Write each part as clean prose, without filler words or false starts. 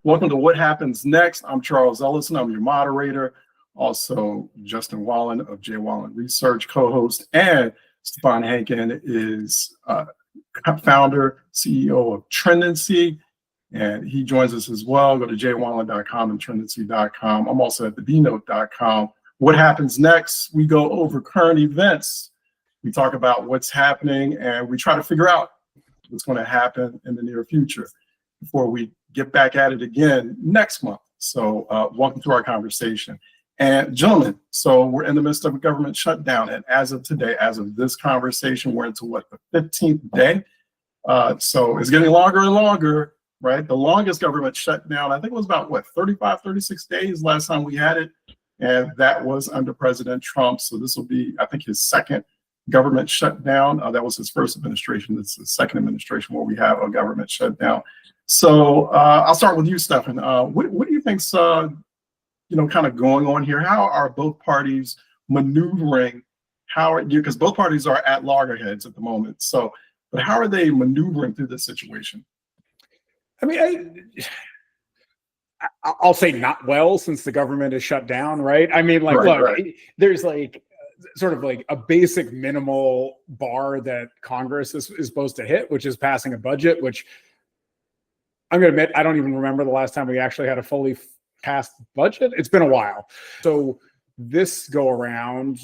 Welcome to What Happens Next. I'm Charles Ellison. I'm your moderator. Also, Justin Wallen of J. Wallen Research, co-host, and Stefan Hankin is founder, CEO of Trendency, and he joins us as well. Go to jwallen.com and trendency.com. I'm also at thebnote.com. What happens next? We go over current events. We talk about what's happening, and we try to figure out what's going to happen in the near future before we get back at it again next month. So welcome to our conversation. And gentlemen, so we're in the midst of a government shutdown. And as of today, as of this conversation, we're into what, the 15th day? So it's getting longer and longer, right? The longest government shutdown, I think it was about what, 35, 36 days last time we had it. And that was under President Trump. So this will be, I think, his second government shutdown. That was his first administration. This is the second administration where we have a government shutdown. So I'll start with you, Stefan. What do you think's kind of going on here? How are both parties maneuvering? How are you? Because both parties are at loggerheads at the moment. So, but how are they maneuvering through this situation? I mean, I'll say not well, since the government is shut down, right? I mean, like, right. There's like sort of like a basic minimal bar that Congress is supposed to hit, which is passing a budget, which I'm going to admit, I don't even remember the last time we actually had a fully passed budget. It's been a while. So this go around,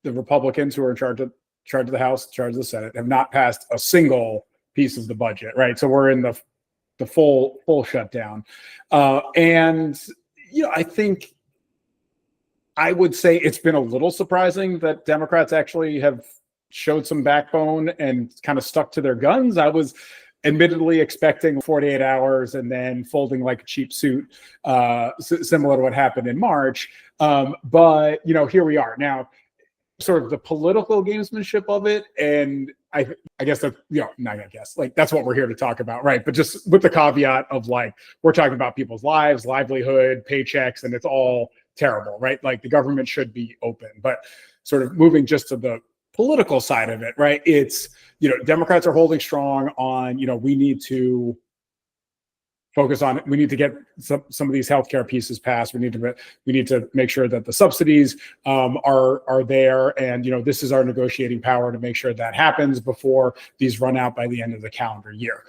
the Republicans who are in charge of the House, charge of the Senate, have not passed a single piece of the budget, right? So we're in the full shutdown. And, I think I would say it's been a little surprising that Democrats actually have showed some backbone and kind of stuck to their guns. I was admittedly expecting 48 hours and then folding like a cheap suit, similar to what happened in March. But, here we are now, sort of the political gamesmanship of it. And I guess that, not I guess, like, that's what we're here to talk about, right? But just with the caveat of, like, we're talking about people's lives, livelihood, paychecks, and it's all terrible, right? Like, the government should be open. But sort of moving just to the political side of it, right? It's, Democrats are holding strong on, we need to focus on it. We need to get some of these healthcare pieces passed. We need to make sure that the subsidies are there, and this is our negotiating power to make sure that happens before these run out by the end of the calendar year.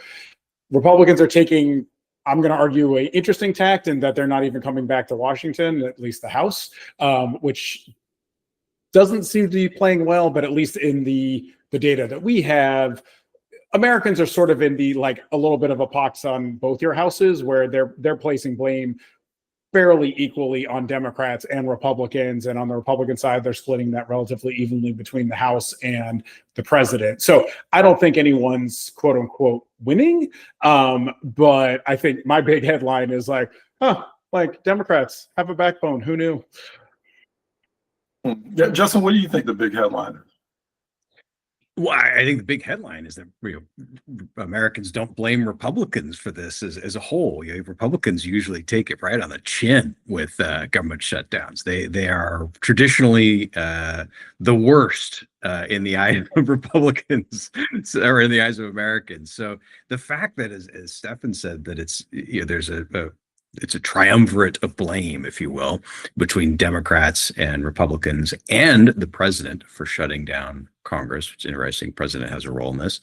Republicans are taking, I'm going to argue, an interesting tact in that they're not even coming back to Washington, at least the House, which doesn't seem to be playing well. But at least in the data that we have, Americans are sort of in the, like, a little bit of a pox on both your houses, where they're placing blame fairly equally on Democrats and Republicans. And on the Republican side, they're splitting that relatively evenly between the House and the president. So I don't think anyone's quote unquote winning. But I think my big headline is like, like, Democrats have a backbone. Who knew? Yeah, Justin, what do you think the big headline is? Well, I think the big headline is that Americans don't blame Republicans for this as a whole. Republicans usually take it right on the chin with government shutdowns. They are traditionally the worst in the eye of Republicans, or in the eyes of Americans. So the fact that, as Stefan said, that it's there's it's a triumvirate of blame, if you will, between Democrats and Republicans and the president for shutting down Congress, which is interesting. The president has a role in this.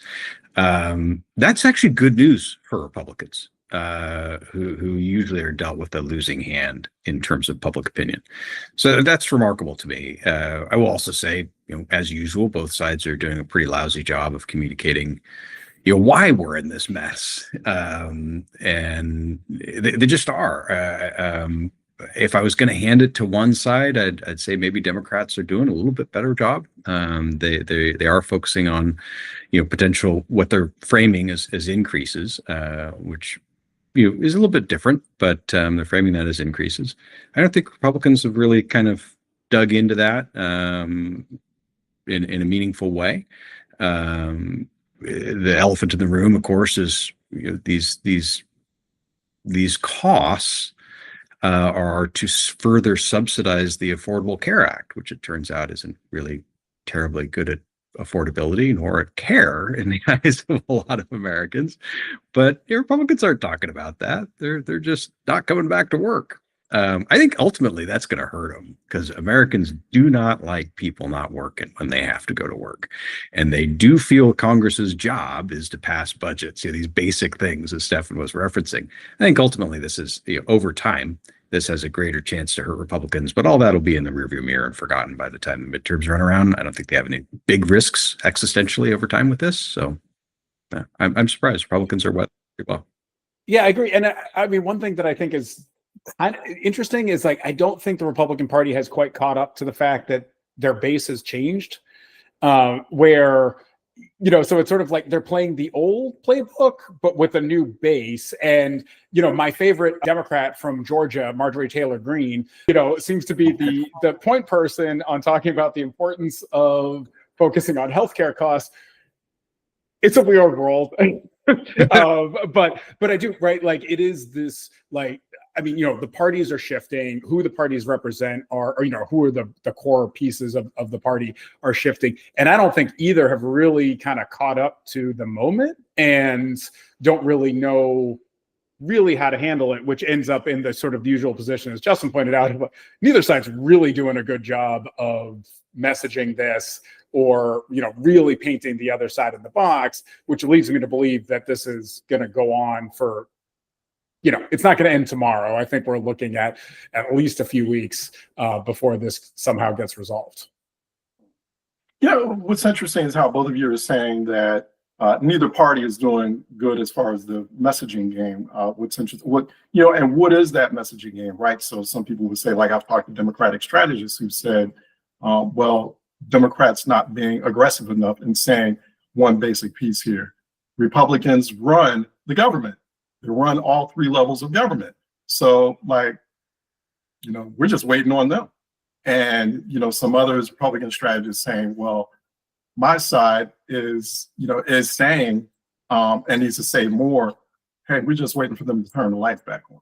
That's actually good news for Republicans, who usually are dealt with a losing hand in terms of public opinion. So that's remarkable to me. I will also say, as usual, both sides are doing a pretty lousy job of communicating why we're in this mess. And they just are. If I was going to hand it to one side, I'd say maybe Democrats are doing a little bit better job. They are focusing on, potential, what they're framing as increases, which, is a little bit different, but they're framing that as increases. I don't think Republicans have really kind of dug into that in a meaningful way. The elephant in the room, of course, is these costs are to further subsidize the Affordable Care Act, which it turns out isn't really terribly good at affordability nor at care in the eyes of a lot of Americans. But Republicans aren't talking about that. They're just not coming back to work. I think ultimately that's going to hurt them because Americans do not like people not working when they have to go to work. And they do feel Congress's job is to pass budgets, these basic things as Stefan was referencing. I think ultimately this is, over time, this has a greater chance to hurt Republicans, but all that'll be in the rearview mirror and forgotten by the time the midterms run around. I don't think they have any big risks existentially over time with this. So I'm surprised Republicans are wet pretty well. Yeah, I agree. And I mean, one thing that I think is kind of interesting is I don't think the Republican Party has quite caught up to the fact that their base has changed, where, so it's sort of like they're playing the old playbook, but with a new base. And, my favorite Democrat from Georgia, Marjorie Taylor Greene, seems to be the point person on talking about the importance of focusing on healthcare costs. It's a weird world. But I do, right? It is this, the parties are shifting. Who the parties represent are, who are the core pieces of the party are shifting. And I don't think either have really kind of caught up to the moment and don't really know how to handle it, which ends up in the sort of usual position, as Justin pointed out. Neither side's really doing a good job of messaging this or, really painting the other side of the box, which leads me to believe that this is going to go on for, it's not going to end tomorrow. I think we're looking at least a few weeks before this somehow gets resolved. What's interesting is how both of you are saying that neither party is doing good as far as the messaging game. What's interesting, and what is that messaging game, right? So some people would say, I've talked to Democratic strategists who said, well, Democrats not being aggressive enough in saying one basic piece here. Republicans run the government. They run all three levels of government. So we're just waiting on them. And, some others, Republican strategists saying, well, my side is saying, and needs to say more, hey, we're just waiting for them to turn the lights back on.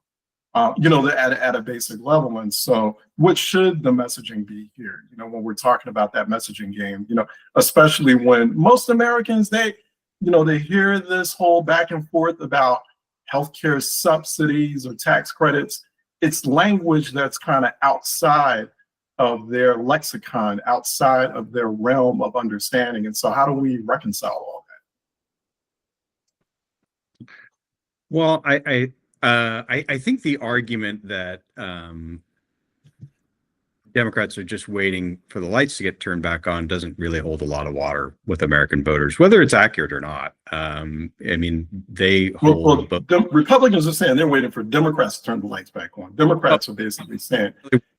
At a basic level. And so what should the messaging be here? When we're talking about that messaging game, especially when most Americans, they hear this whole back and forth about healthcare subsidies or tax credits. It's language that's kind of outside of their lexicon, outside of their realm of understanding. And so how do we reconcile all that? Well, I think the argument that Democrats are just waiting for the lights to get turned back on doesn't really hold a lot of water with American voters, whether it's accurate or not. They hold. Republicans are saying they're waiting for Democrats to turn the lights back on. Democrats are basically saying,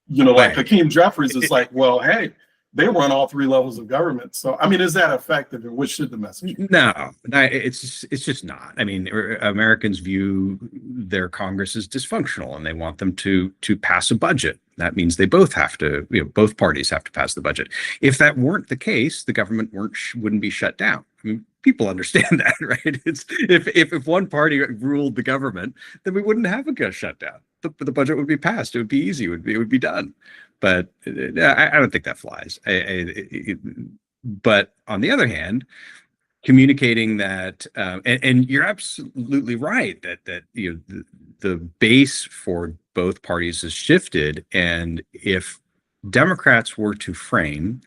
Hakeem Jeffries is well, hey, they run all three levels of government. So, is that effective, and what should the message be? No, it's just not. Americans view their Congress as dysfunctional, and they want them to pass a budget. That means they both have to, both parties have to pass the budget. If that weren't the case, the government wouldn't be shut down. People understand that, right? It's if one party ruled the government, then we wouldn't have a shutdown. The budget would be passed. It would be easy. It would be done. But I don't think that flies. But on the other hand, communicating that, and you're absolutely right that the base for both parties has shifted. And if Democrats were to frame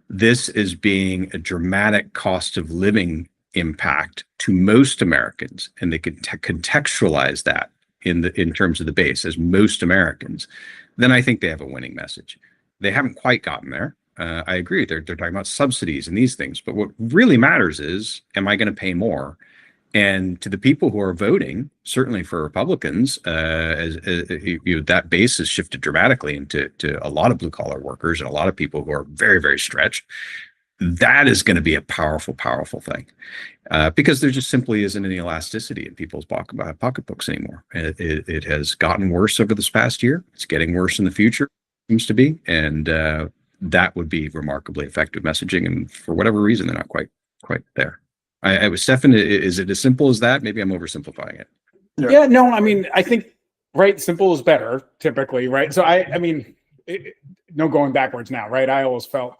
this as being a dramatic cost of living impact to most Americans, and they could contextualize that in terms of the base as most Americans, then I think they have a winning message. They haven't quite gotten there. I agree. They're talking about subsidies and these things, but what really matters is, am I going to pay more? And to the people who are voting, certainly for Republicans, that base has shifted dramatically into a lot of blue collar workers and a lot of people who are very, very stretched. That is going to be a powerful, powerful thing, because there just simply isn't any elasticity in people's pocketbooks anymore. It has gotten worse over this past year. It's getting worse in the future, seems to be, and that would be remarkably effective messaging. And for whatever reason, they're not quite there. I was Stefan. Is it as simple as that? Maybe I'm oversimplifying it. Yeah, no, I think simple is better typically, right? So no going backwards now, right? I always felt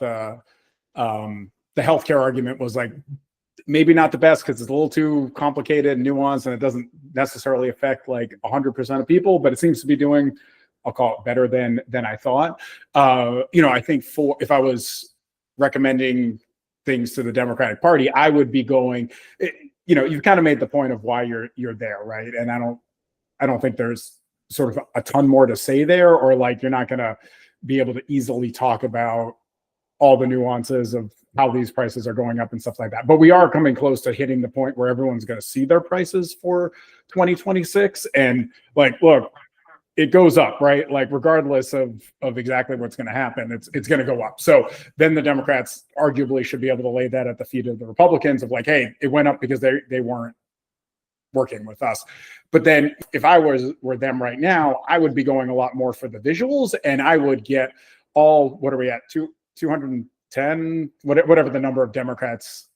the healthcare argument was like maybe not the best because it's a little too complicated and nuanced, and it doesn't necessarily affect like 100% of people, but it seems to be doing, I'll call it better than I thought. I think if I was recommending things to the Democratic Party, I would be going, you've kind of made the point of why you're there, right? And I don't think there's sort of a ton more to say there, or like you're not going to be able to easily talk about all the nuances of how these prices are going up and stuff like that. But we are coming close to hitting the point where everyone's going to see their prices for 2026. And like, look, it goes up, right? Like regardless of exactly what's going to happen, it's going to go up. So then the Democrats arguably should be able to lay that at the feet of the Republicans of like, hey, it went up because they weren't working with us. But then if I were them right now, I would be going a lot more for the visuals, and I would get what are we at? 210, whatever the number of Democrats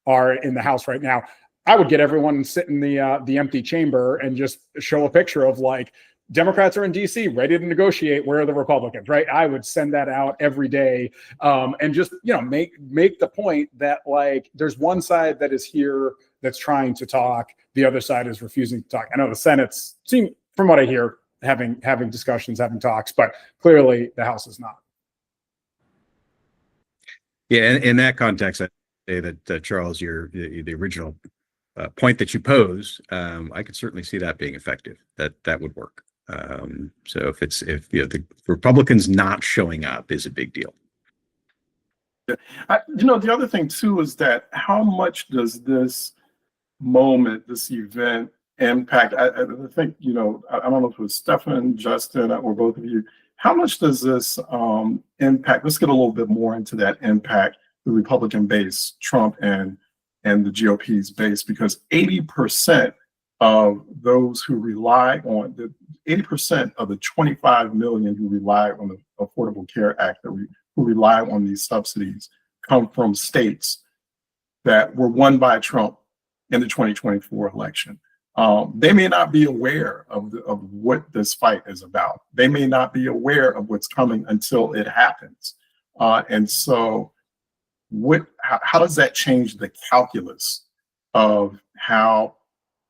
are in the House right now. I would get everyone sit in the empty chamber and just show a picture of like, Democrats are in DC ready to negotiate. Where are the Republicans, right? I would send that out every day, and just make the point that like there's one side that is here that's trying to talk, the other side is refusing to talk. I know the Senate's seem, from what I hear, having discussions, having talks, but clearly the House is not. Yeah, in that context, I say that Charles, the original point that you posed, I could certainly see that being effective. That would work. So if the Republicans not showing up is a big deal. Yeah. The other thing too is that how much does this event impact? I think, I don't know if it was Stefan, Justin, or both of you. How much does this impact? Let's get a little bit more into that impact, the Republican base, Trump and the GOP's base, because 80% of those who rely on 80% of the 25 million who rely on the Affordable Care Act, who rely on these subsidies, come from states that were won by Trump in the 2024 election. They may not be aware of what this fight is about. They may not be aware of what's coming until it happens. And so how does that change the calculus of how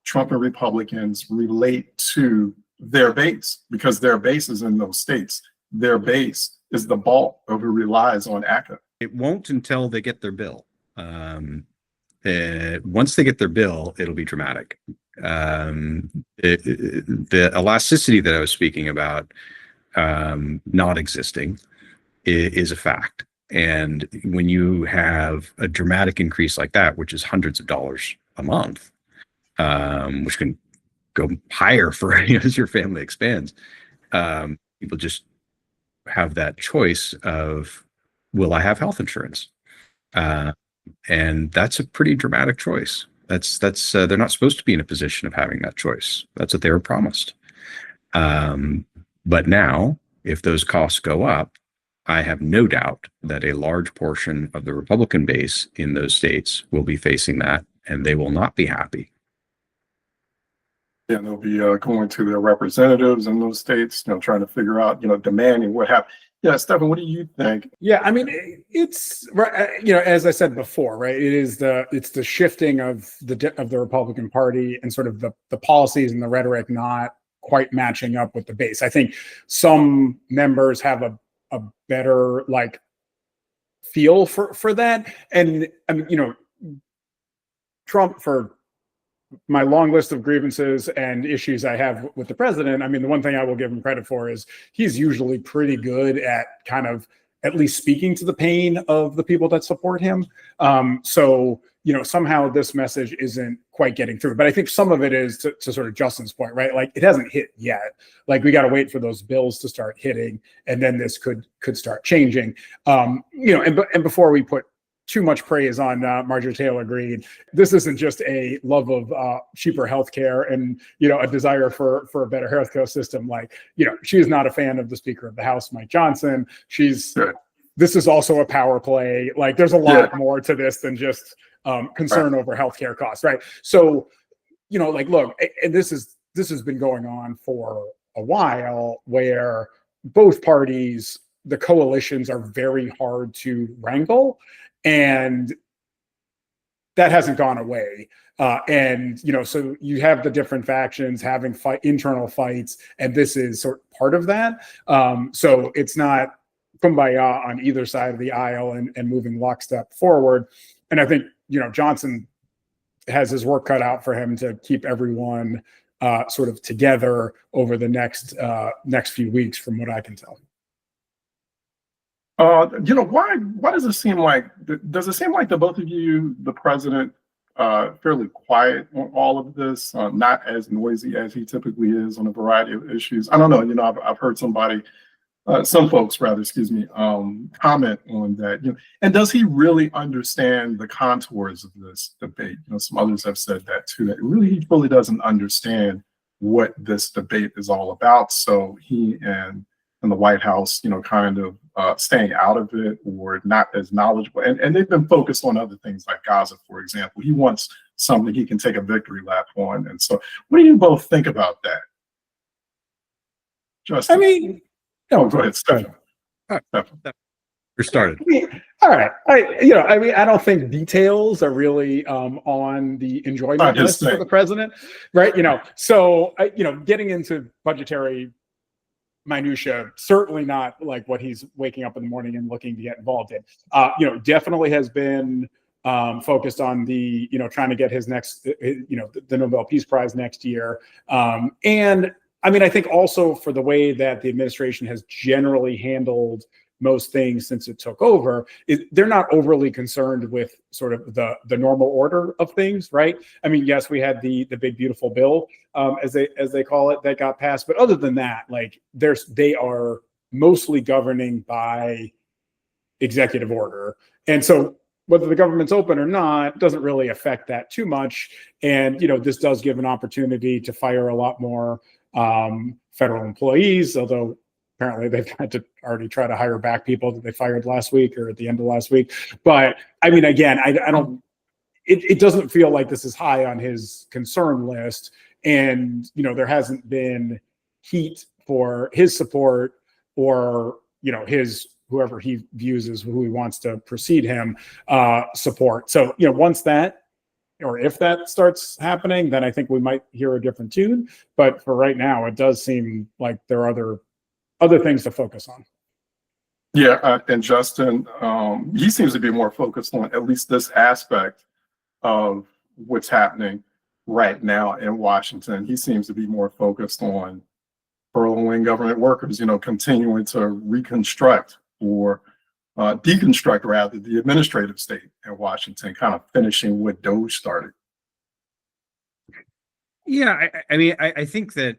Trump and Republicans relate to their base? Because their base is in those states. Their base is the bulk of who relies on ACA. It won't until they get their bill. Once they get their bill, it'll be dramatic. The elasticity that I was speaking about not existing is a fact. And when you have a dramatic increase like that, which is hundreds of dollars a month, which can go higher for as your family expands, people just have that choice of, will I have health insurance? And that's a pretty dramatic choice. That's they're not supposed to be in a position of having that choice. That's what they were promised. But now, if those costs go up, I have no doubt that a large portion of the Republican base in those states will be facing that, and they will not be happy. Yeah, they'll be going to their representatives in those states, trying to figure out, demanding what happened. Yeah, Stefan, what do you think? Yeah, I mean, it's as I said before, right? It's the shifting of the Republican Party and sort of the policies and the rhetoric not quite matching up with the base. I think some members have a better feel for that, and I mean, Trump, for my long list of grievances and issues I have with the president, I mean, the one thing I will give him credit for is he's usually pretty good at kind of at least speaking to the pain of the people that support him. So, somehow this message isn't quite getting through. But I think some of it is to sort of Justin's point, right? Like, it hasn't hit yet. Like, we got to wait for those bills to start hitting, and then this could start changing. And before we put too much praise on Marjorie Taylor Greene, this isn't just a love of cheaper healthcare and a desire for a better healthcare system. She is not a fan of the Speaker of the House, Mike Johnson. This is also a power play. There's a lot more to this than just concern over healthcare costs, right? So, look, and this has been going on for a while, where both parties, the coalitions are very hard to wrangle. And that hasn't gone away. And, so you have the different factions having internal fights, and this is sort of part of that. So it's not kumbaya on either side of the aisle and moving lockstep forward. And I think, Johnson has his work cut out for him to keep everyone sort of together over the next few weeks, from what I can tell. Why does it seem like the both of you, the president, fairly quiet on all of this, not as noisy as he typically is on a variety of issues? I don't know. I've heard some folks rather, comment on that. And does he really understand the contours of this debate? Some others have said that too. That he really doesn't understand what this debate is all about. So he and the White House, kind of staying out of it or not as knowledgeable. And they've been focused on other things like Gaza, for example. He wants something he can take a victory lap on. And so what do you both think about that? Justin? Go ahead, Stephen. You're started. All right. I don't think details are really on the enjoyment list for the president, right? So getting into budgetary minutia, certainly not like what he's waking up in the morning and looking to get involved in. Definitely has been focused on the trying to get his next the Nobel Peace Prize next year. And I think also for the way that the administration has generally handled most things since it took over, they're not overly concerned with sort of the normal order of things, right? Yes, we had the big beautiful bill, as they call it, that got passed, but other than that, like they are mostly governing by executive order, and so whether the government's open or not doesn't really affect that too much. And this does give an opportunity to fire a lot more federal employees, although apparently they've had to already try to hire back people that they fired last week or at the end of last week. But again, I don't. It doesn't feel like this is high on his concern list, and there hasn't been heat for his support or his whoever he views as who he wants to precede him support. So once that, or if that starts happening, then I think we might hear a different tune. But for right now, it does seem like there are other things to focus on. Yeah, and Justin, he seems to be more focused on at least this aspect of what's happening right now in Washington. He seems to be more focused on furloughing government workers, continuing to reconstruct or deconstruct, rather, the administrative state in Washington, kind of finishing what Doge started. Yeah, I think that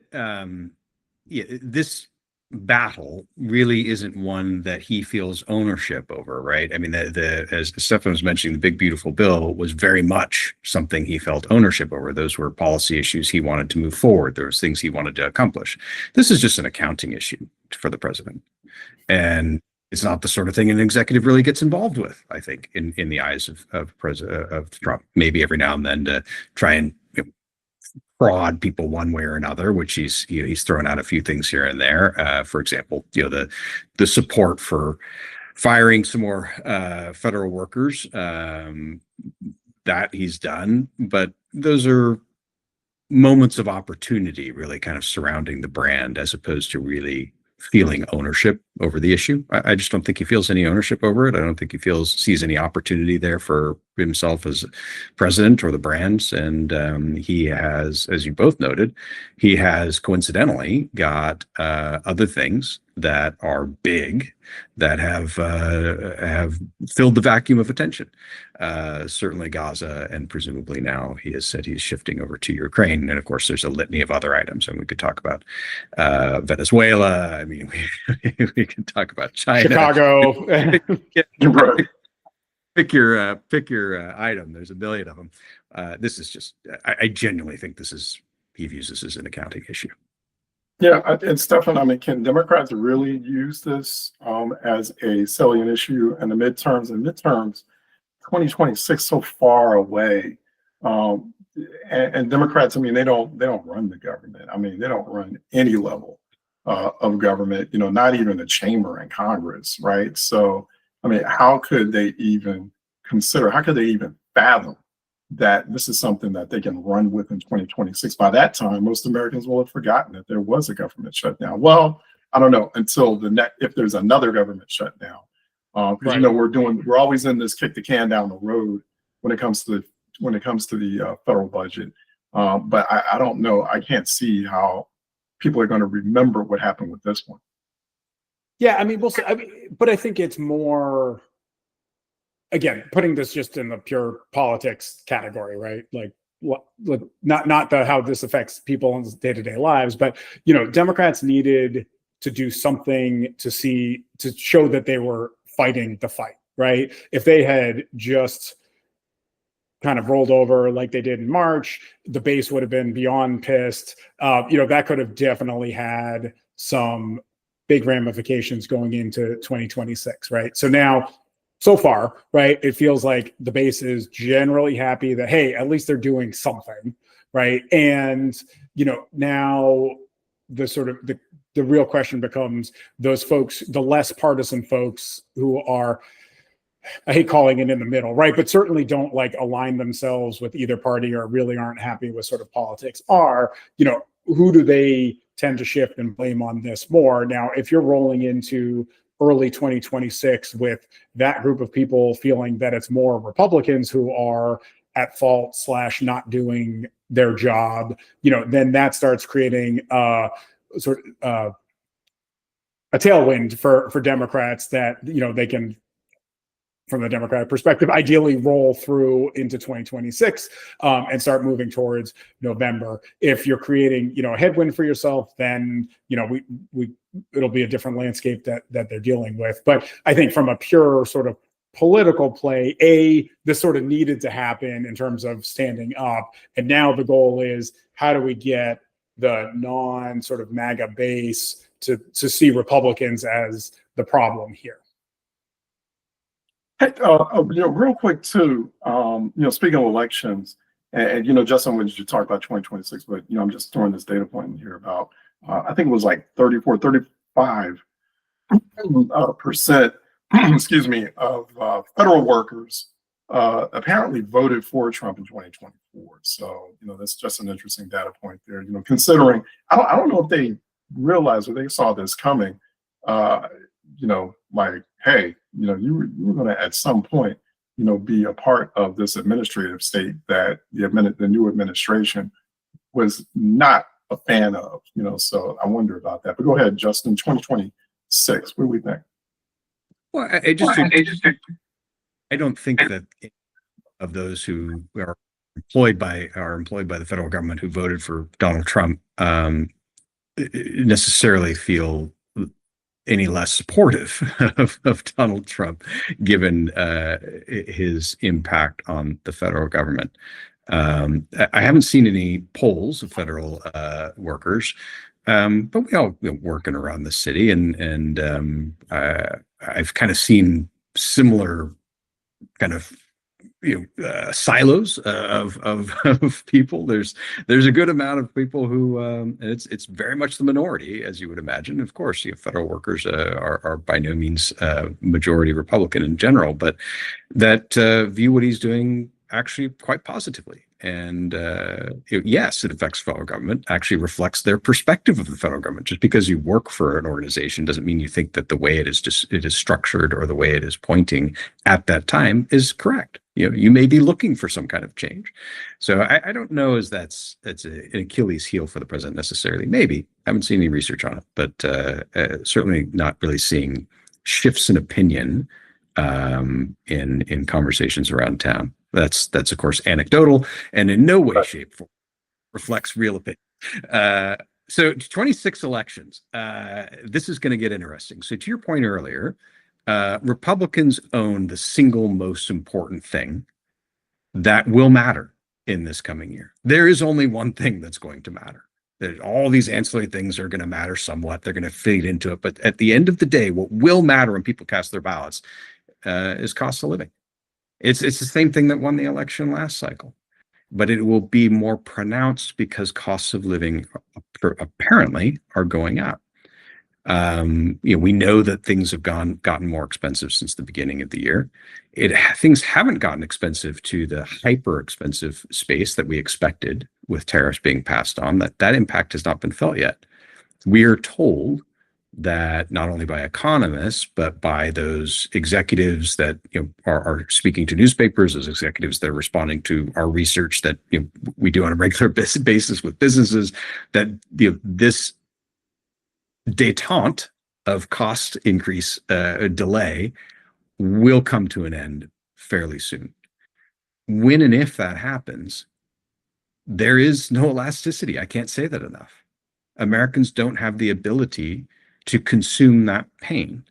this battle really isn't one that he feels ownership over, right? As Stefan was mentioning, the big beautiful bill was very much something he felt ownership over. Those were policy issues he wanted to move forward. There was things he wanted to accomplish. This is just an accounting issue for the president, and it's not the sort of thing an executive really gets involved with, I think, in the eyes of Trump. Maybe every now and then to try and fraud people one way or another, which he's thrown out a few things here and there. For example, the support for firing some more federal workers, that he's done, but those are moments of opportunity really kind of surrounding the brand, as opposed to really feeling ownership over the issue. I just don't think he feels any ownership over it. I don't think he sees any opportunity there for himself as president or the brands. And he has, as you both noted, he has coincidentally got other things that are big that have filled the vacuum of attention. Certainly Gaza, and presumably now he has said he's shifting over to Ukraine. And of course, there's a litany of other items, and we could talk about Venezuela. We can talk about China, Chicago. Pick your item. There's a billion of them. This is just, I genuinely think he views this as an accounting issue. Yeah, and Stefan, can Democrats really use this as a salient issue in the midterms? And midterms, 2026 so far away, and Democrats, they don't run the government. They don't run any level of government. Not even the chamber in Congress, right? So, how could they even consider, how could they even fathom that this is something that they can run with in 2026? By that time, most Americans will have forgotten that there was a government shutdown. Well, I don't know until the next, if there's another government shutdown, because you know we're always in this kick the can down the road when it comes to the federal budget. But I don't know. I can't see how people are going to remember what happened with this one. Yeah, I mean, we'll see. But I think it's more, again, putting this just in the pure politics category, right? Like, not how this affects people in day-to-day lives, but Democrats needed to do something to show that they were fighting the fight, right? If they had just kind of rolled over like they did in March, the base would have been beyond pissed. That could have definitely had some big ramifications going into 2026, right? So now, so far, right, it feels like the base is generally happy that, hey, at least they're doing something, right? And now the real question becomes those folks, the less partisan folks who are, I hate calling it in the middle, right? But certainly don't align themselves with either party or really aren't happy with sort of politics who do they tend to shift and blame on this more? Now, if you're rolling into early 2026 with that group of people feeling that it's more Republicans who are at fault / not doing their job, then that starts creating a tailwind for Democrats that, they can, from the Democratic perspective, ideally roll through into 2026 and start moving towards November. If you're creating, a headwind for yourself, then, it'll be a different landscape that they're dealing with. But I think from a pure sort of political play, this sort of needed to happen in terms of standing up. And now the goal is, how do we get the non sort of MAGA base to see Republicans as the problem here? Hey, real quick too, speaking of elections, and Justin, when you talk about 2026, but I'm just throwing this data point in here about, I think it was like 34, 35% excuse me, of federal workers apparently voted for Trump in 2024. So that's just an interesting data point there. Considering I don't know if they realized or they saw this coming. Hey, you were going to at some point, be a part of this administrative state that the new administration was not a fan of, so I wonder about that. But go ahead, Justin, 2026, what do we think? Well, I don't think that of those who are employed by the federal government who voted for Donald Trump necessarily feel any less supportive of Donald Trump, given his impact on the federal government. I haven't seen any polls of federal workers, but we all working around the city, and I've kind of seen similar kind of silos of people. There's a good amount of people who it's very much the minority, as you would imagine. Of course, federal workers are by no means majority Republican in general, but that view what he's doing actually quite positively. And yes, it affects federal government, actually reflects their perspective of the federal government. Just because you work for an organization doesn't mean you think that the way it is structured or the way it is pointing at that time is correct. You may be looking for some kind of change. So I don't know as that's an Achilles heel for the president necessarily. Maybe. I haven't seen any research on it, but certainly not really seeing shifts in opinion in conversations around town. That's of course anecdotal and in no way, shape, form reflects real opinion. So 26 elections. This is going to get interesting. So to your point earlier, Republicans own the single most important thing that will matter in this coming year. There is only one thing that's going to matter. All these ancillary things are going to matter somewhat. They're going to feed into it. But at the end of the day, what will matter when people cast their ballots is cost of living. It's the same thing that won the election last cycle, but it will be more pronounced because costs of living apparently are going up. We know that things have gotten more expensive since the beginning of the year. Things haven't gotten expensive to the hyper expensive space that we expected with tariffs being passed on. That impact has not been felt yet. We are told that not only by economists, but by those executives that are speaking to newspapers, those executives that are responding to our research that we do on a regular basis with businesses, that this detente of cost increase delay will come to an end fairly soon. When and if that happens, there is no elasticity. I can't say that enough. Americans don't have the ability to consume that pain.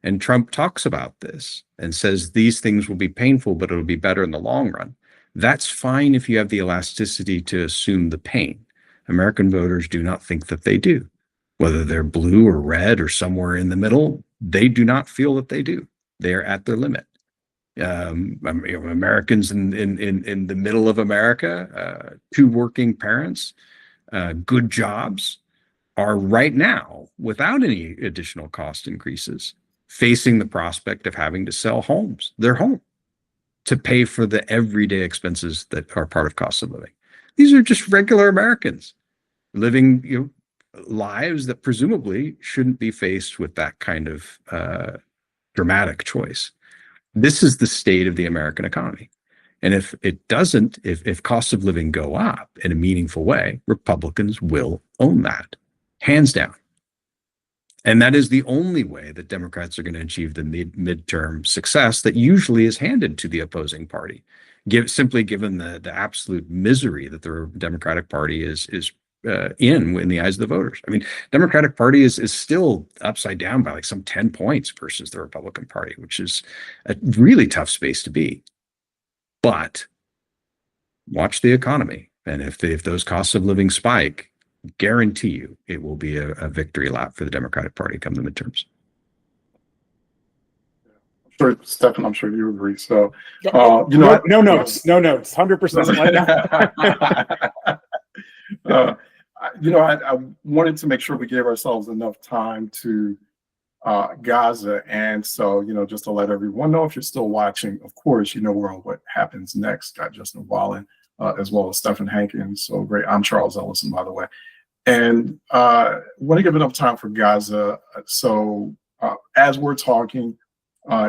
And Trump talks about this and says these things will be painful, but it'll be better in the long run. That's fine if you have the elasticity to assume the pain. American voters do not think that they do. Whether they're blue or red or somewhere in the middle, they do not feel that they do. They are at their limit. Americans in the middle of America, two working parents, good jobs, are right now, without any additional cost increases, facing the prospect of having to sell their home, to pay for the everyday expenses that are part of cost of living. These are just regular Americans living lives that presumably shouldn't be faced with that kind of dramatic choice. This is the state of the American economy. And if it doesn't, if costs of living go up in a meaningful way, Republicans will own that, hands down. And that is the only way that Democrats are going to achieve the midterm success that usually is handed to the opposing party, simply given the absolute misery that the Democratic Party is in the eyes of the voters. I mean, Democratic Party is still upside down by like some 10 points versus the Republican Party, which is a really tough space to be. But watch the economy. And if those costs of living spike, guarantee you it will be a victory lap for the Democratic Party come the midterms. Sure, Stefan, I'm sure you agree. So, no notes, 100%. I wanted to make sure we gave ourselves enough time to Gaza. And so, just to let everyone know, if you're still watching, of course, we're on What Happens Next. Got Justin Wallen, as well as Stephen Hankins. So great. I'm Charles Ellison, by the way. And want to give enough time for Gaza. So as we're talking,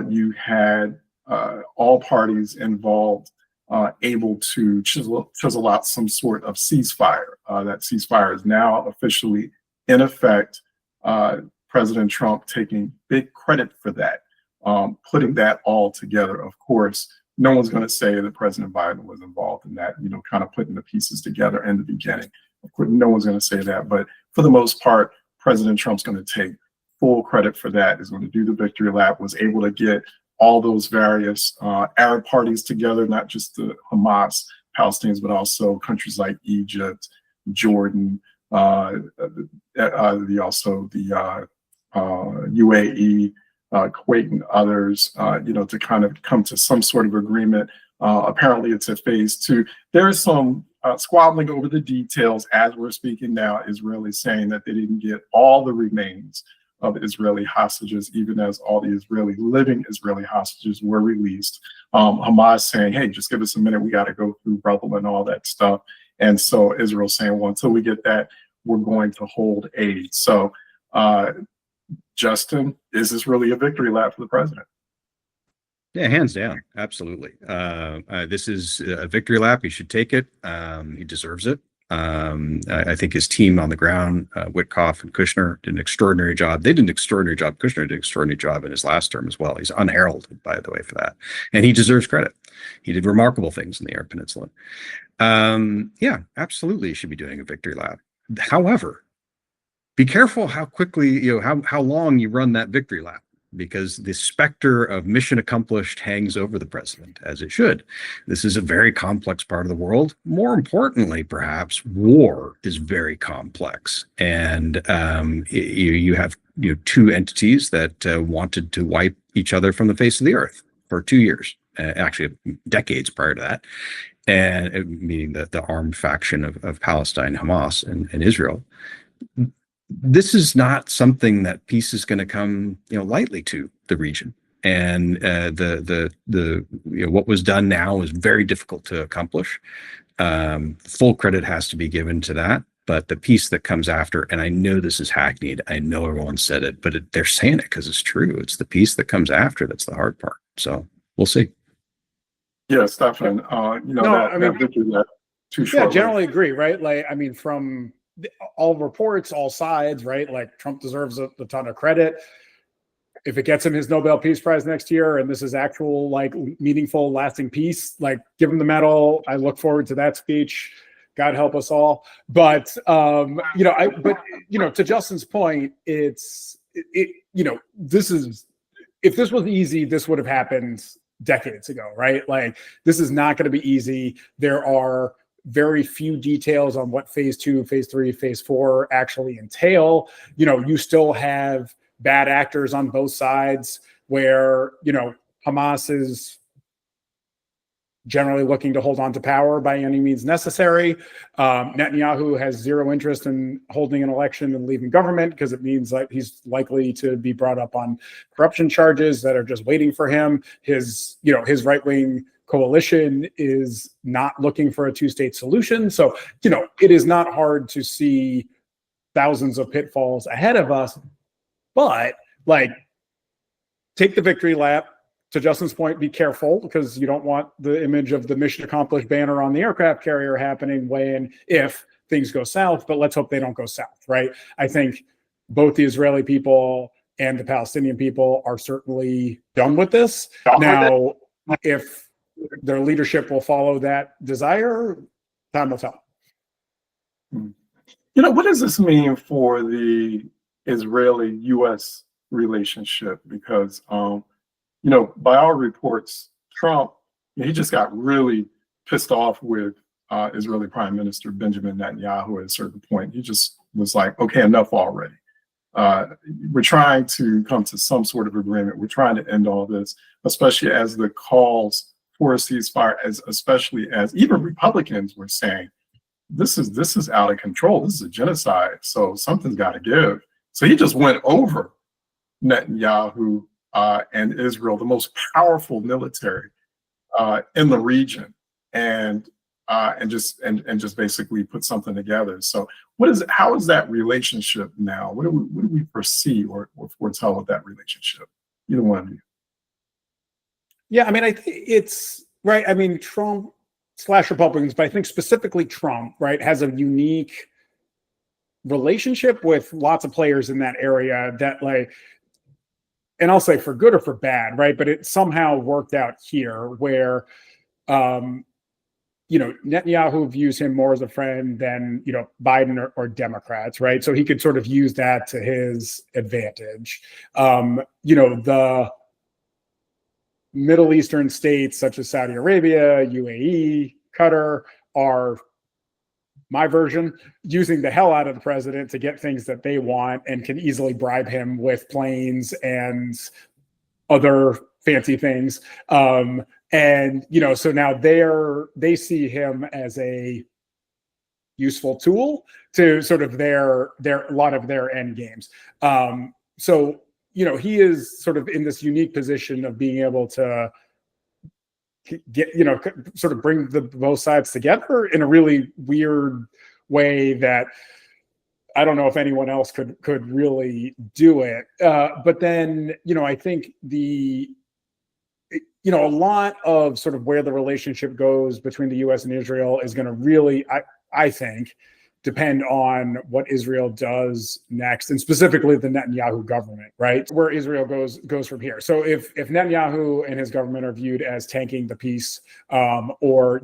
you had all parties involved able to chisel out some sort of ceasefire. That ceasefire is now officially in effect. President Trump taking big credit for that, putting that all together. Of course, no one's going to say that President Biden was involved in that, kind of putting the pieces together in the beginning. Of course, no one's going to say that. But for the most part, President Trump's going to take full credit for that, is going to do the victory lap, was able to get all those various Arab parties together, not just the Hamas, Palestinians, but also countries like Egypt, Jordan, the UAE, Kuwait, and others, to kind of come to some sort of agreement. Apparently, it's at phase 2. There is some squabbling over the details as we're speaking now. Israeli saying that they didn't get all the remains of Israeli hostages, even as all the living Israeli hostages were released. Hamas saying, hey, just give us a minute. We got to go through Rubble and all that stuff. And so Israel saying, well, until we get that, we're going to hold aid. So, Justin, is this really a victory lap for the president? Yeah, hands down. Absolutely. This is a victory lap. He should take it. He deserves it. I think his team on the ground, Witkoff and Kushner, did an extraordinary job. They did an extraordinary job. Kushner did an extraordinary job in his last term as well. He's unheralded, by the way, for that. And he deserves credit. He did remarkable things in the Arab Peninsula. Yeah, absolutely. He should be doing a victory lap. However, be careful how quickly, how long you run that victory lap, because the specter of mission accomplished hangs over the president, as it should. This is a very complex part of the world. More importantly, perhaps, war is very complex. And you have two entities that wanted to wipe each other from the face of the earth for 2 years, actually decades prior to that, and meaning the armed faction of Palestine, Hamas, and Israel. this is not something that peace is going to come, lightly to the region. And what was done now is very difficult to accomplish. Full credit has to be given to that, but the piece that comes after, and I know this is hackneyed, I know everyone said it, but they're saying it because it's true. It's the piece that comes after that's the hard part. So we'll see. Yeah, Stefan, that victory that too short. Yeah, generally agree, right? Like, I mean, from all reports, all sides, right? Like, Trump deserves a ton of credit. If it gets him his Nobel Peace Prize next year, and this is actual, like, meaningful, lasting peace, like, give him the medal. I look forward to that speech. God help us all. But to Justin's point, this is, if this was easy, this would have happened decades ago, right? Like, this is not going to be easy. There are very few details on what phase 2, phase 3, phase 4 actually entail. You still have bad actors on both sides where, Hamas is generally looking to hold on to power by any means necessary. Netanyahu has zero interest in holding an election and leaving government because it means like he's likely to be brought up on corruption charges that are just waiting for him. His right-wing coalition is not looking for a two-state solution. So, it is not hard to see thousands of pitfalls ahead of us, but like, take the victory lap. To Justin's point, be careful because you don't want the image of the mission accomplished banner on the aircraft carrier happening when if things go south, but let's hope they don't go south, right? I think both the Israeli people and the Palestinian people are certainly done with this. Now, if their leadership will follow that desire, time will tell. What does this mean for the Israeli-U.S. relationship? Because by all reports, Trump, he just got really pissed off with Israeli Prime Minister Benjamin Netanyahu at a certain point. He just was like, okay, enough already. We're trying to come to some sort of agreement. We're trying to end all this, especially as the calls for a ceasefire, especially as even Republicans were saying, this is out of control. This is a genocide. So something's got to give. So he just went over Netanyahu and Israel, the most powerful military in the region, and just basically put something together. So how is that relationship now? What do we foresee or foretell with that relationship? Either one of you. Yeah, I mean, I think it's right. I mean, Trump / Republicans, but I think specifically Trump, right, has a unique relationship with lots of players in that area that, like, and I'll say for good or for bad, right? But it somehow worked out here where, Netanyahu views him more as a friend than, Biden or Democrats, right? So he could sort of use that to his advantage. The Middle Eastern states such as Saudi Arabia, UAE, Qatar are my version, using the hell out of the president to get things that they want and can easily bribe him with planes and other fancy things. So now they see him as a useful tool to sort of a lot of their end games. He is sort of in this unique position of being able to get, sort of bring both sides together in a really weird way that I don't know if anyone else could really do it. But then, I think a lot of sort of where the relationship goes between the U.S. and Israel is going to really, I think, depend on what Israel does next, and specifically the Netanyahu government, right? Where Israel goes from here. So if Netanyahu and his government are viewed as tanking the peace, or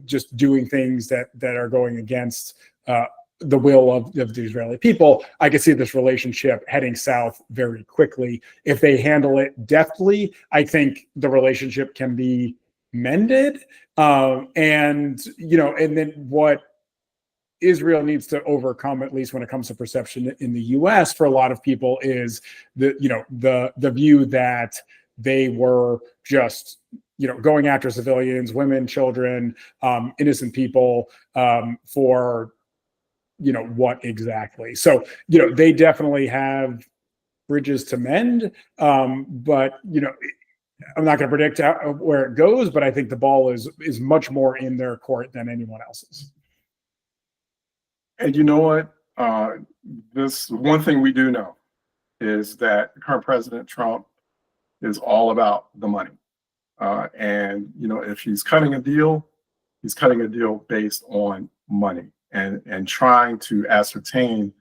just doing things that are going against the will of the Israeli people, I could see this relationship heading south very quickly. If they handle it deftly, I think the relationship can be mended. And then what Israel needs to overcome, at least when it comes to perception in the U.S. for a lot of people, is the view that they were just going after civilians, women, children, innocent people for what exactly. So, they definitely have bridges to mend. But, I'm not going to predict where it goes, but I think the ball is much more in their court than anyone else's. And you know what? This one thing we do know is that current President Trump is all about the money. And if he's cutting a deal, he's cutting a deal based on money and trying to ascertain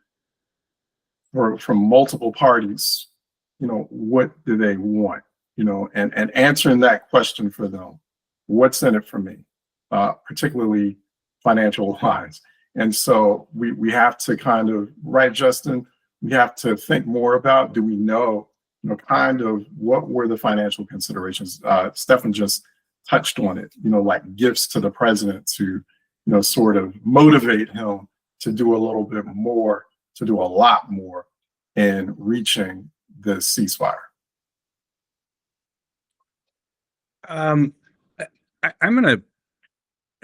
from multiple parties, what do they want, and answering that question for them. What's in it for me, particularly financial wise. And so we have to kind of, right, Justin, we have to think more about, do we know, kind of what were the financial considerations? Stefan just touched on it, like gifts to the president to, sort of motivate him to do a little bit more, to do a lot more in reaching the ceasefire. I'm going to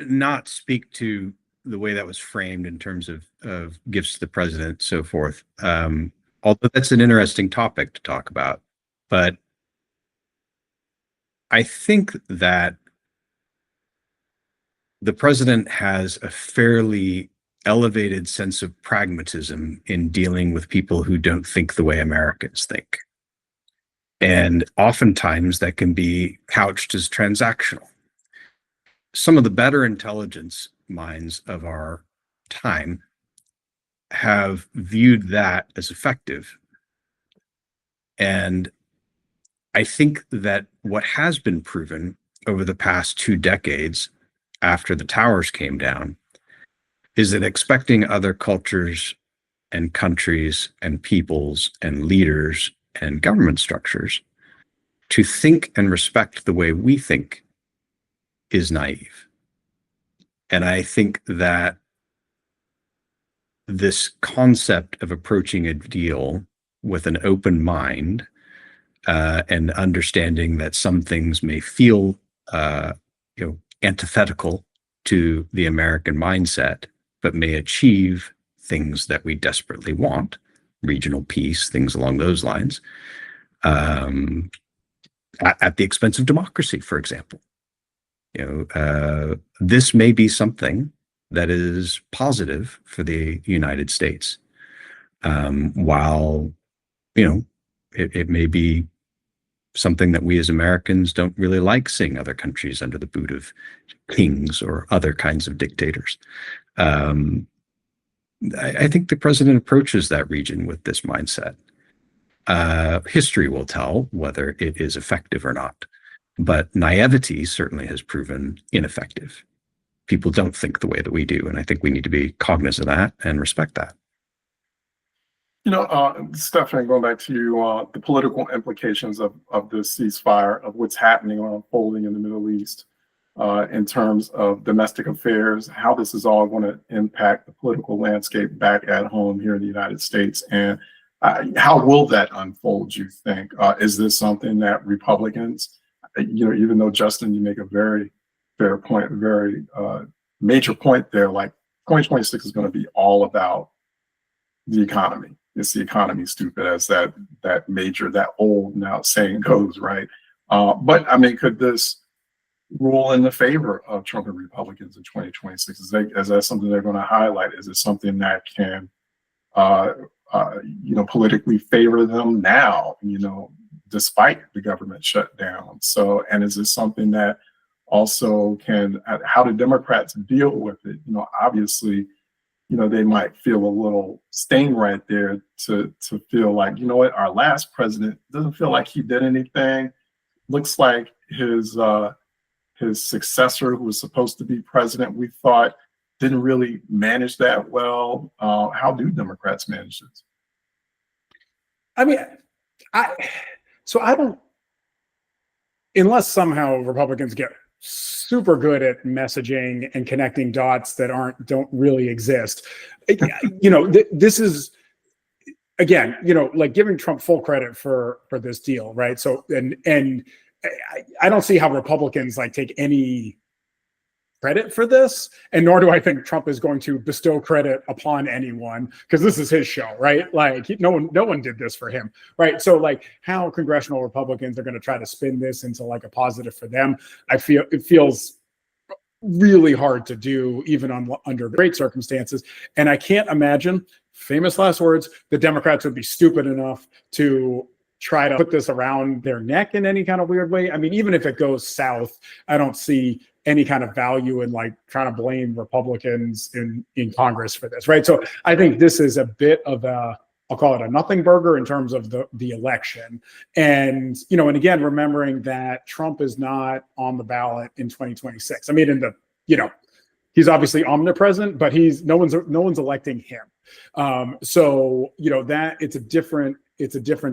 not speak to the way that was framed in terms of gifts to the president, so forth. Although that's an interesting topic to talk about. But I think that the president has a fairly elevated sense of pragmatism in dealing with people who don't think the way Americans think. And oftentimes that can be couched as transactional. Some of the better intelligence minds of our time have viewed that as effective. And I think that what has been proven over the past 2 decades after the towers came down is that expecting other cultures and countries and peoples and leaders and government structures to think and respect the way we think is naive. And I think that this concept of approaching a deal with an open mind and understanding that some things may feel antithetical to the American mindset, but may achieve things that we desperately want, regional peace, things along those lines, at the expense of democracy, for example. This may be something that is positive for the United States, while it may be something that we as Americans don't really like, seeing other countries under the boot of kings or other kinds of dictators. I think the president approaches that region with this mindset. History will tell whether it is effective or not, but naivety certainly has proven ineffective. People don't think the way that we do, and I think we need to be cognizant of that and respect that. Stefan, going back to you, the political implications of this ceasefire, of what's happening or unfolding in the Middle East, in terms of domestic affairs, how this is all going to impact the political landscape back at home here in the United States, and how will that unfold, you think? Is this something that Republicans, even though, Justin, you make a very fair point, very major point there, like 2026 is going to be all about the economy. It's the economy, stupid, as that old now saying goes, right? But I mean, could this rule in the favor of Trump and Republicans in 2026? Is that something they're going to highlight? Is it something that can, politically favor them now, despite the government shutdown? So, and is this something that also can, how do Democrats deal with it? Obviously, they might feel a little sting right there to feel like, what, our last president doesn't feel like he did anything. Looks like his successor, who was supposed to be president, we thought didn't really manage that well. How do Democrats manage this? I mean, I don't, unless somehow Republicans get super good at messaging and connecting dots that don't really exist. This is, again, like giving Trump full credit for this deal, right? So, and I don't see how Republicans take any credit for this, and nor do I think Trump is going to bestow credit upon anyone, because this is his show, right? Like no one did this for him, right? So like how congressional Republicans are going to try to spin this into like a positive for them, I feel it feels really hard to do even under great circumstances. And I can't imagine, famous last words, the Democrats would be stupid enough to try to put this around their neck in any kind of weird way. I mean, even if it goes south, I don't see any kind of value in like trying to blame Republicans in Congress for this, right? So I think this is a bit of a, I'll call it a nothing burger in terms of the election. And, you know, and again, remembering that Trump is not on the ballot in 2026. I mean, in the, you know, he's obviously omnipresent, but no one's electing him. So, you know, that it's a different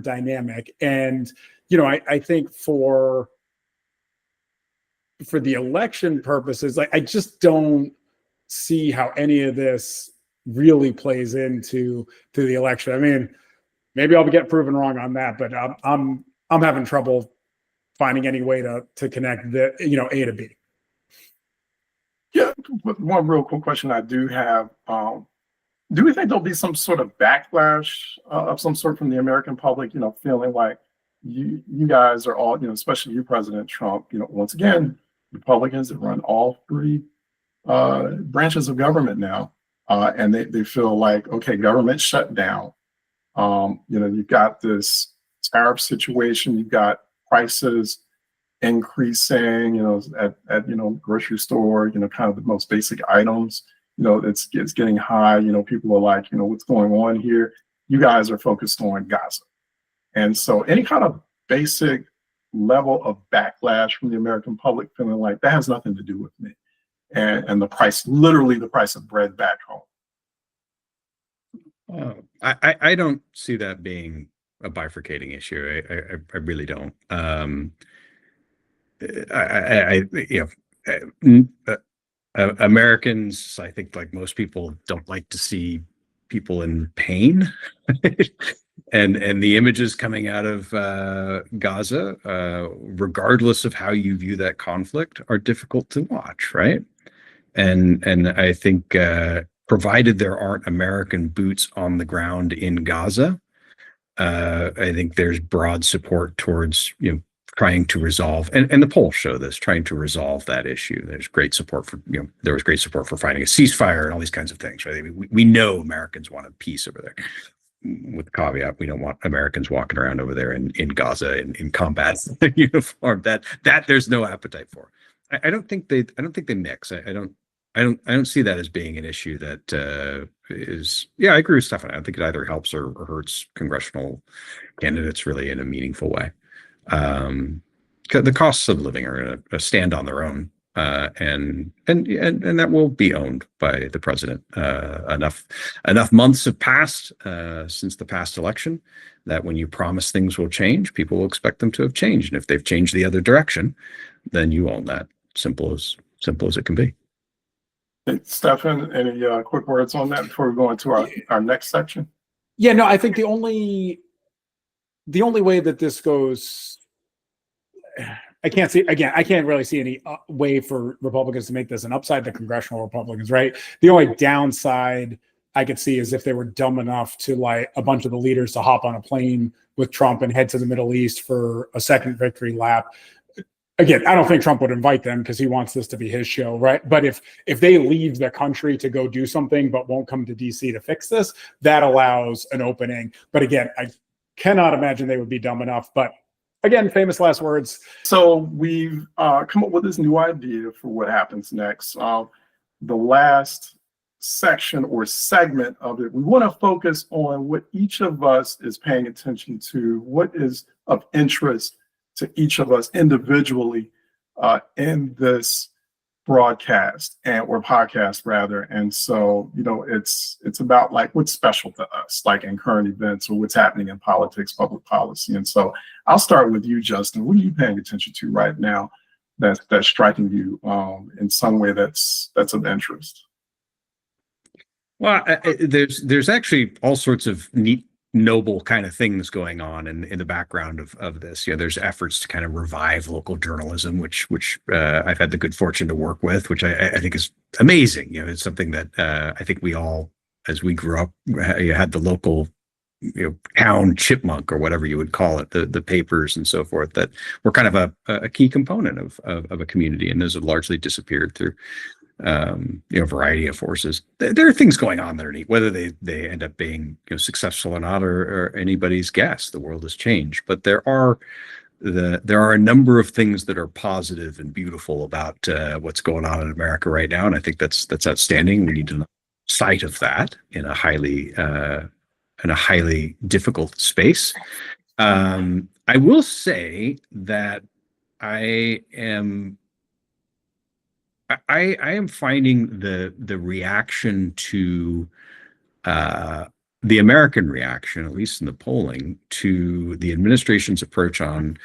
dynamic. And, you know, I think for the election purposes, like I just don't see how any of this really plays into the election. I mean, maybe I'll get proven wrong on that, but I'm having trouble finding any way to connect the, you know, A to B. Yeah, one real quick question I do have. Do we think there'll be some sort of backlash of some sort from the American public, you know, feeling like you guys are all, you know, especially you, President Trump, you know, once again, Republicans that run all three branches of government now, and they feel like, okay, government shut down. You know, you've got this tariff situation, you've got prices increasing, you know, at you know, grocery store, you know, kind of the most basic items, you know, it's getting high. You know, people are like, you know, what's going on here? You guys are focused on Gaza. And so any kind of basic level of backlash from the American public feeling like that has nothing to do with me. And the price, literally the price of bread back home. I don't see that being a bifurcating issue. I really don't. Americans, I think, like most people, don't like to see people in pain. And the images coming out of Gaza, regardless of how you view that conflict, are difficult to watch, right? And I think provided there aren't American boots on the ground in Gaza, I think there's broad support towards, you know, trying to resolve, and the polls show this, trying to resolve that issue. There's great support for, you know, there was great support for finding a ceasefire and all these kinds of things, right? I mean, we know Americans want a peace over there. With the caveat, we don't want Americans walking around over there in Gaza in combat uniform. That there's no appetite for. I don't think they mix. I don't see that as being an issue that is. Yeah, I agree with Stefan. I don't think it either helps or hurts congressional candidates really in a meaningful way. The costs of living are going to stand on their own, and that will be owned by the president. Enough months have passed since the past election that when you promise things will change, people will expect them to have changed. And if they've changed the other direction, then you own that. Simple as it can be. Hey, Stefan, any quick words on that before we go into our next section? Yeah, no, I think the only way that this goes, I can't really see any way for Republicans to make this an upside to congressional Republicans, right? The only downside I could see is if they were dumb enough to, like, a bunch of the leaders to hop on a plane with Trump and head to the Middle East for a second victory lap. Again, I don't think Trump would invite them because he wants this to be his show, right? But if they leave the country to go do something but won't come to DC to fix this, that allows an opening. But again, I cannot imagine they would be dumb enough. But again, famous last words. So we've come up with this new idea for what happens next. The last section or segment of it, we want to focus on what each of us is paying attention to, what is of interest to each of us individually in this broadcast or podcast rather. And so, you know, it's about like what's special to us, like in current events or what's happening in politics, public policy. And so I'll start with you, Justin. What are you paying attention to right now that's striking you in some way that's of interest? Well, there's actually all sorts of neat noble kind of things going on in the background of this. There's efforts to kind of revive local journalism, which I've had the good fortune to work with, which I think is amazing. It's something that I think we all, as we grew up, you had the local town chipmunk or whatever you would call it, the papers and so forth, that were kind of a key component of a community, and those have largely disappeared through variety of forces. There are things going on underneath, whether they end up being successful or not, or anybody's guess. The world has changed, but there are a number of things that are positive and beautiful about what's going on in America right now, and I think that's outstanding. We need to know sight of that in a highly difficult space. I will say that I am finding the reaction to the American reaction, at least in the polling, to the administration's approach on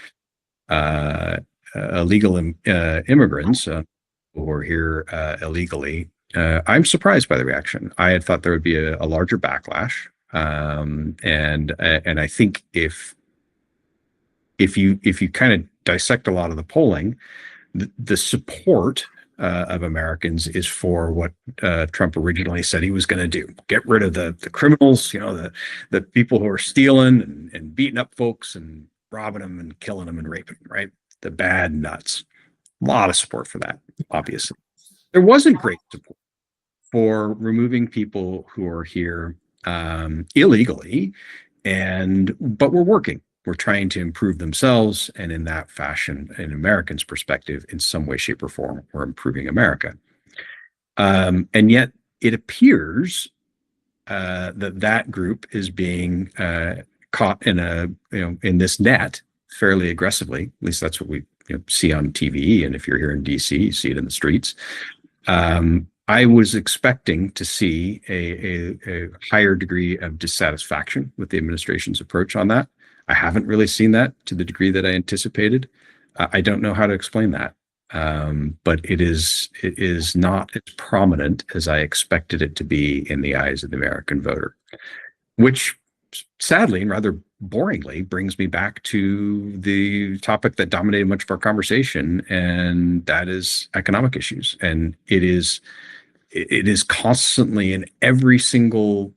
illegal immigrants who are here illegally. I'm surprised by the reaction. I had thought there would be a larger backlash, and I think if you kind of dissect a lot of the polling, the support of Americans is for what Trump originally said he was going to do: get rid of the criminals, the people who are stealing and beating up folks and robbing them and killing them and raping them, right? The bad nuts. A lot of support for that, obviously. There wasn't great support for removing people who are here illegally, but we're working. We're trying to improve themselves, and in that fashion, in Americans' perspective, in some way, shape, or form, we're improving America. And yet, it appears that group is being caught in this net fairly aggressively. At least that's what we see on TV, and if you're here in DC, you see it in the streets. I was expecting to see a higher degree of dissatisfaction with the administration's approach on that. I haven't really seen that to the degree that I anticipated. I don't know how to explain that, but it is not as prominent as I expected it to be in the eyes of the American voter, which sadly and rather boringly brings me back to the topic that dominated much of our conversation, and that is economic issues. And it is constantly in every single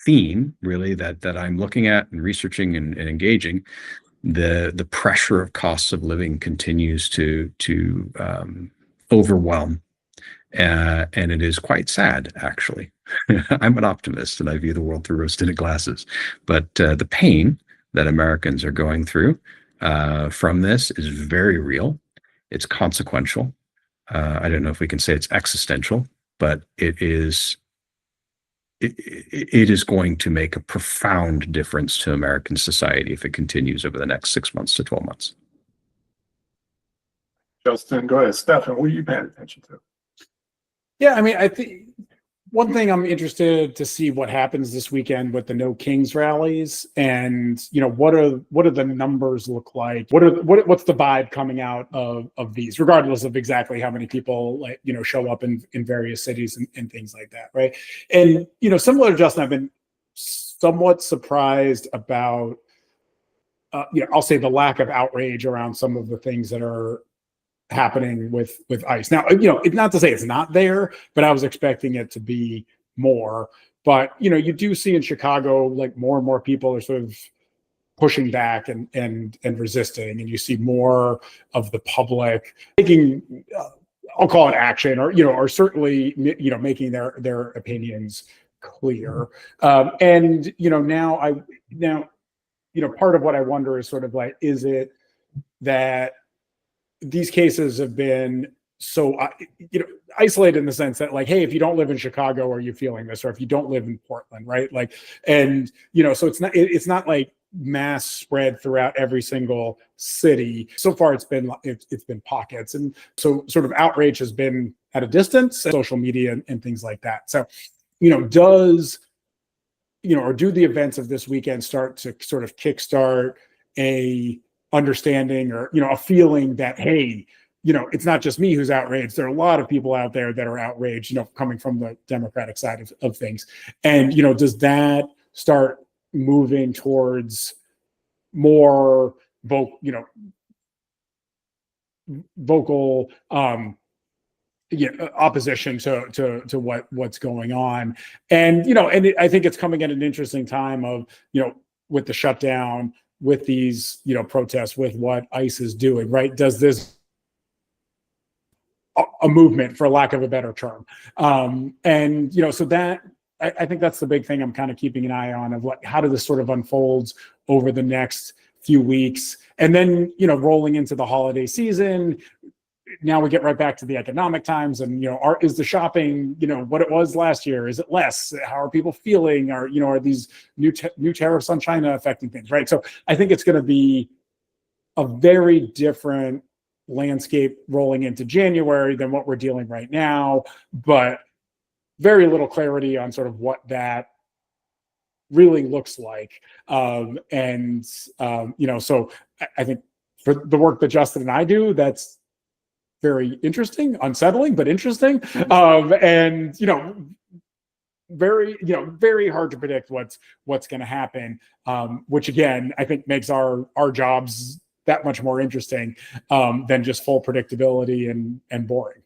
theme, really, that I'm looking at and researching and engaging. The pressure of costs of living continues to overwhelm, and it is quite sad, actually. I'm an optimist, and I view the world through rose-tinted glasses, but the pain that Americans are going through from this is very real. It's consequential. I don't know if we can say it's existential, but it is going to make a profound difference to American society if it continues over the next 6 months to 12 months. Justin, go ahead. Stefan, what are you paying attention to? Yeah, I mean, I think one thing I'm interested to see what happens this weekend with the No Kings rallies, and what do the numbers look like? What's the vibe coming out of these, regardless of exactly how many people show up in various cities and things like that, right? And similar to Justin, I've been somewhat surprised about I'll say the lack of outrage around some of the things that are happening with ICE. Now, it's not to say it's not there, but I was expecting it to be more. But you do see in Chicago, like, more and more people are sort of pushing back and resisting, and you see more of the public taking I'll call it action, or certainly making their opinions clear. And now part of what I wonder is sort of like, is it that these cases have been so isolated in the sense that, like, hey, if you don't live in Chicago, are you feeling this? Or if you don't live in Portland, right? Like, and so it's not like mass spread throughout every single city. So far, it's been pockets, and so sort of outrage has been at a distance, social media and things like that. So, does or do the events of this weekend start to sort of kickstart a understanding, or a feeling that, hey, it's not just me who's outraged. There are a lot of people out there that are outraged, coming from the Democratic side of things. And does that start moving towards more vocal opposition to what's going on. And I think it's coming at an interesting time of with the shutdown, with these protests, with what ICE is doing, right? Does this a movement, for lack of a better term? And so that I think that's the big thing I'm kind of keeping an eye on, of how do this sort of unfolds over the next few weeks. And then rolling into the holiday season, now we get right back to the economic times, and is the shopping what it was last year? Is it less? How are people feeling? Are these new tariffs on China affecting things, right? So I think it's going to be a very different landscape rolling into January than what we're dealing right now, but very little clarity on sort of what that really looks like. So I think for the work that Justin and I do, that's very interesting, unsettling, but interesting. And very hard to predict what's going to happen, which again I think makes our jobs that much more interesting than just full predictability and boring.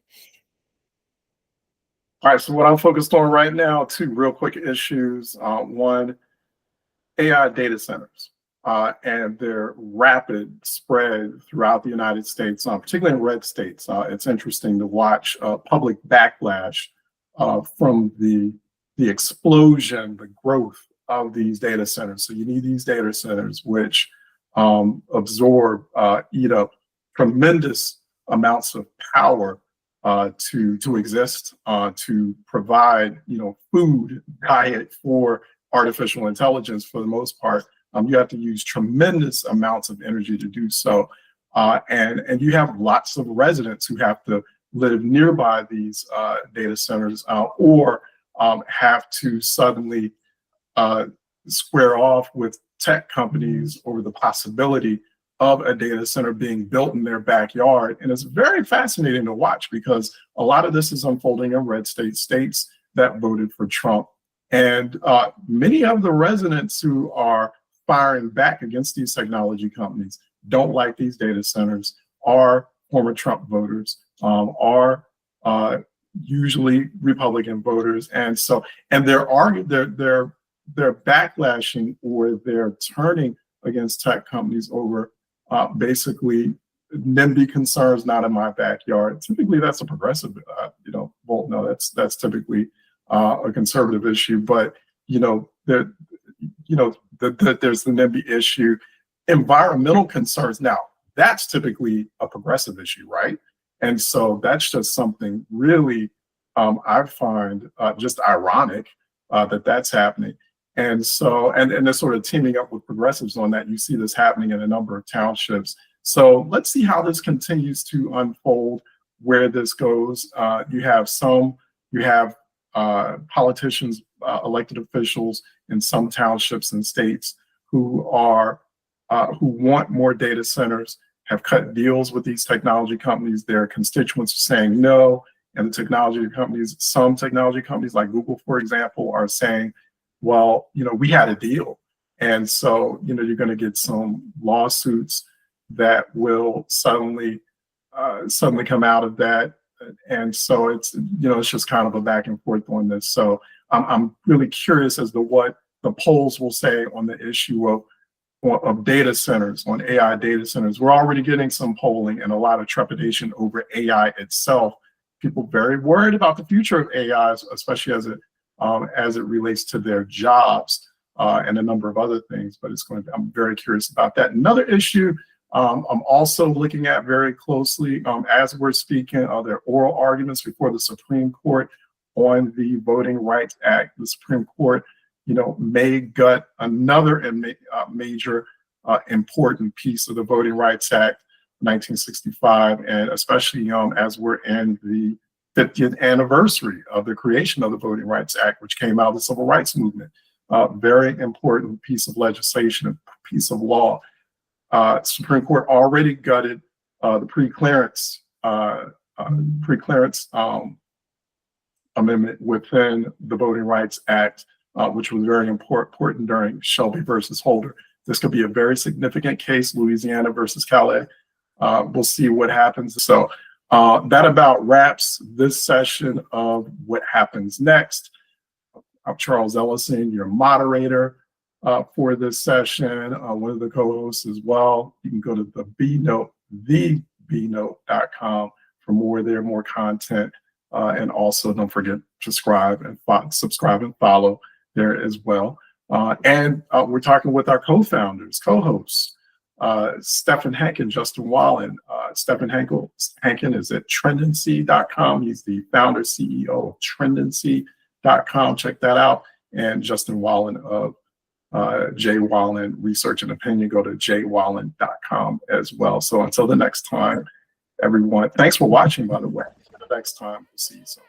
All right, so what I'm focused on right now, two real quick issues. One, AI data centers and their rapid spread throughout the United States, particularly in red states. It's interesting to watch public backlash from the explosion, the growth of these data centers. So you need these data centers which absorb, eat up tremendous amounts of power to exist, to provide, food, diet for artificial intelligence. For the most part, you have to use tremendous amounts of energy to do so, and you have lots of residents who have to live nearby these data centers, or have to suddenly square off with tech companies over the possibility of a data center being built in their backyard. And it's very fascinating to watch, because a lot of this is unfolding in red states that voted for Trump. And many of the residents who are firing back against these technology companies don't like these data centers, are former Trump voters, are usually Republican voters. And so, and they're backlashing, or they're turning against tech companies over basically NIMBY concerns, not in my backyard. Typically, that's a progressive, vote. No, that's typically a conservative issue. But there's the NIMBY issue. Environmental concerns, now that's typically a progressive issue, right? And so that's just something really I find just ironic that's happening. And so, and they're sort of teaming up with progressives on that. You see this happening in a number of townships. So let's see how this continues to unfold, where this goes. You have politicians, elected officials in some townships and states who want more data centers, have cut deals with these technology companies. Their constituents are saying no, and some technology companies like Google, for example, are saying, well, we had a deal. And so, you're going to get some lawsuits that will suddenly come out of that. And so it's just kind of a back and forth on this. So I'm really curious as to what the polls will say on the issue of data centers, on AI data centers. We're already getting some polling and a lot of trepidation over AI itself. People very worried about the future of AI, especially as it relates to their jobs and a number of other things. But I'm very curious about that. Another issue I'm also looking at very closely as we're speaking, there are oral arguments before the Supreme Court on the Voting Rights Act. The Supreme Court, may gut another major important piece of the Voting Rights Act, 1965, and especially as we're in the 50th anniversary of the creation of the Voting Rights Act, which came out of the Civil Rights Movement. Very important piece of legislation, a piece of law. Supreme Court already gutted the pre-clearance amendment within the Voting Rights Act which was very important during Shelby versus Holder. This could be a very significant case, Louisiana versus Calais. We'll see what happens. So that about wraps this session of What Happens Next. I'm Charles Ellison, your moderator for this session, one of the co-hosts as well. You can go to the thebnote.com for more there, more content. And also don't forget to subscribe and follow there as well. And we're talking with our co-founders, co-hosts, Stephen Hankin, Justin Wallen. Stephen Hankin is at trendancy.com. He's the founder, CEO of trendancy.com. Check that out. And Justin Wallen of J. Wallen Research and Opinion. Go to jwallen.com as well. So until the next time, everyone, thanks for watching, by the way. Until the next time, we'll see you soon.